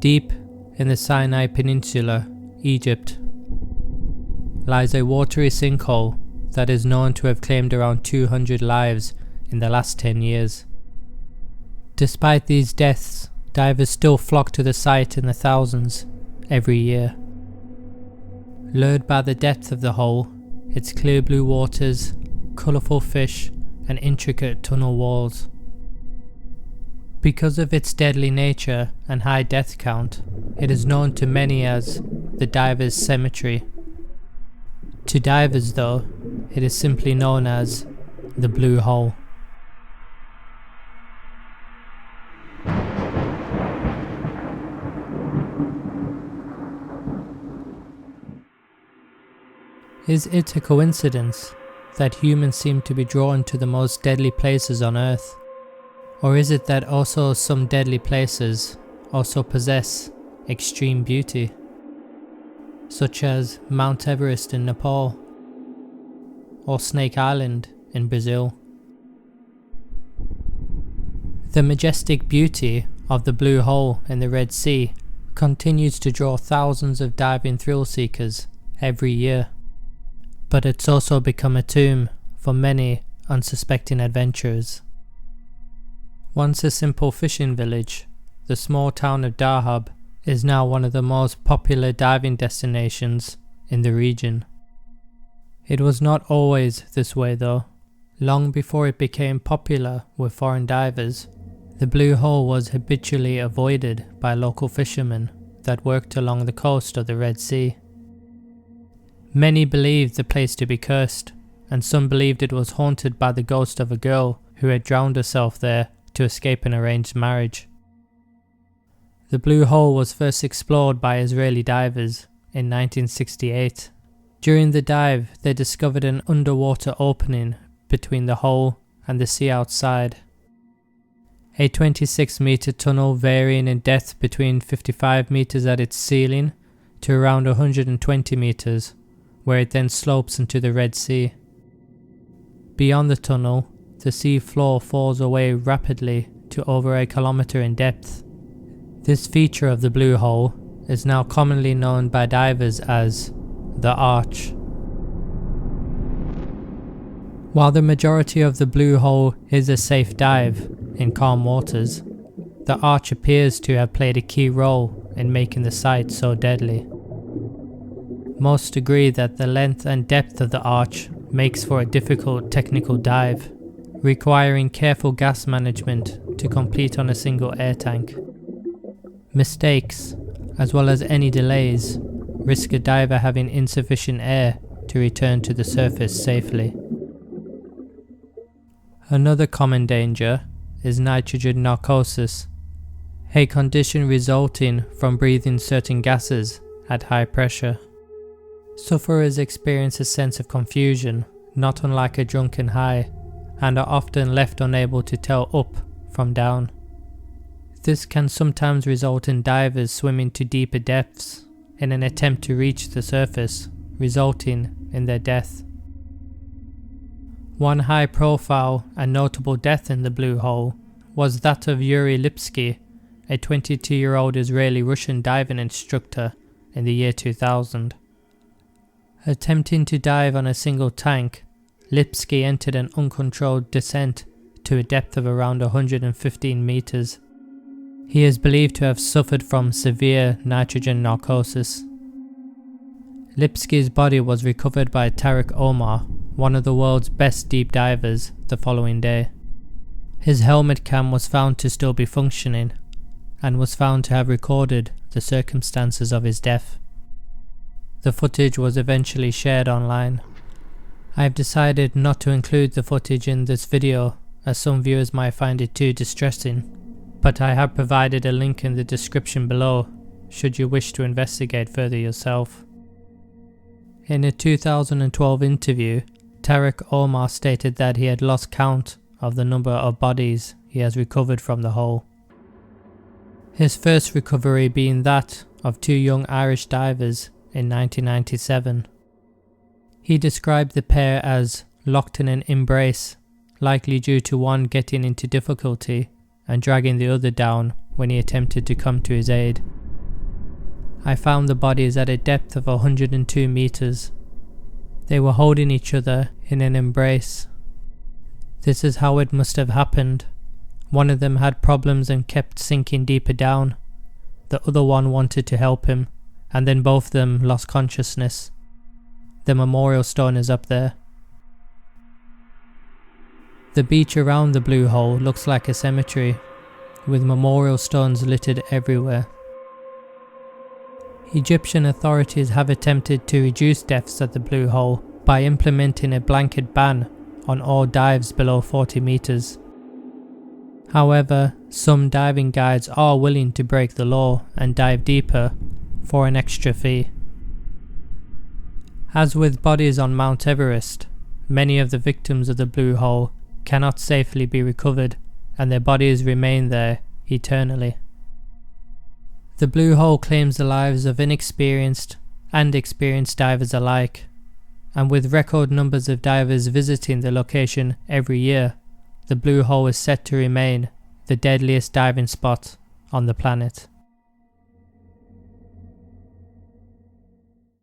Deep in the Sinai Peninsula, Egypt, lies a watery sinkhole that is known to have claimed around 200 lives in the last 10 years. Despite these deaths, divers still flock to the site in the thousands every year. Lured by the depth of the hole, its clear blue waters, colourful fish and intricate tunnel walls. Because of its deadly nature and high death count, it is known to many as the Diver's Cemetery. To divers though, it is simply known as the Blue Hole. Is it a coincidence that humans seem to be drawn to the most deadly places on Earth? Or is it that also some deadly places also possess extreme beauty, such as Mount Everest in Nepal or Snake Island in Brazil? The majestic beauty of the Blue Hole in the Red Sea continues to draw thousands of diving thrill seekers every year, but it's also become a tomb for many unsuspecting adventurers. Once a simple fishing village, the small town of Dahab is now one of the most popular diving destinations in the region. It was not always this way though. Long before it became popular with foreign divers, the Blue Hole was habitually avoided by local fishermen that worked along the coast of the Red Sea. Many believed the place to be cursed, and some believed it was haunted by the ghost of a girl who had drowned herself there to escape an arranged marriage. The Blue Hole was first explored by Israeli divers in 1968. During the dive, they discovered an underwater opening between the hole and the sea outside. A 26-meter tunnel varying in depth between 55 meters at its ceiling to around 120 meters, where it then slopes into the Red Sea. Beyond the tunnel, the sea floor falls away rapidly to over a kilometer in depth. This feature of the Blue Hole is now commonly known by divers as the Arch. While the majority of the Blue Hole is a safe dive in calm waters, the Arch appears to have played a key role in making the site so deadly. Most agree that the length and depth of the Arch makes for a difficult technical dive, requiring careful gas management to complete on a single air tank. Mistakes, as well as any delays, risk a diver having insufficient air to return to the surface safely. Another common danger is nitrogen narcosis, a condition resulting from breathing certain gases at high pressure. Sufferers experience a sense of confusion, not unlike a drunken high, and are often left unable to tell up from down. This can sometimes result in divers swimming to deeper depths in an attempt to reach the surface, resulting in their death. One high-profile and notable death in the Blue Hole was that of Yuri Lipski, a 22-year-old Israeli-Russian diving instructor in the year 2000. Attempting to dive on a single tank, Lipski entered an uncontrolled descent to a depth of around 115 meters. He is believed to have suffered from severe nitrogen narcosis. Lipski's body was recovered by Tarek Omar, one of the world's best deep divers, the following day. His helmet cam was found to still be functioning, and was found to have recorded the circumstances of his death. The footage was eventually shared online. I have decided not to include the footage in this video, as some viewers might find it too distressing, but I have provided a link in the description below should you wish to investigate further yourself. In a 2012 interview, Tarek Omar stated that he had lost count of the number of bodies he has recovered from the hole. His first recovery being that of two young Irish divers in 1997. He described the pair as locked in an embrace, likely due to one getting into difficulty and dragging the other down when he attempted to come to his aid. I found the bodies at a depth of 102 meters. They were holding each other in an embrace. This is how it must have happened. One of them had problems and kept sinking deeper down. The other one wanted to help him, and then both of them lost consciousness. The memorial stone is up there. The beach around the blue hole looks like a cemetery, with memorial stones littered everywhere. Egyptian authorities have attempted to reduce deaths at the blue hole by implementing a blanket ban on all dives below 40 meters. However, some diving guides are willing to break the law and dive deeper for an extra fee. As with bodies on Mount Everest, many of the victims of the blue hole cannot safely be recovered, and their bodies remain there eternally. The blue hole claims the lives of inexperienced and experienced divers alike, and with record numbers of divers visiting the location every year, the blue hole is set to remain the deadliest diving spot on the planet.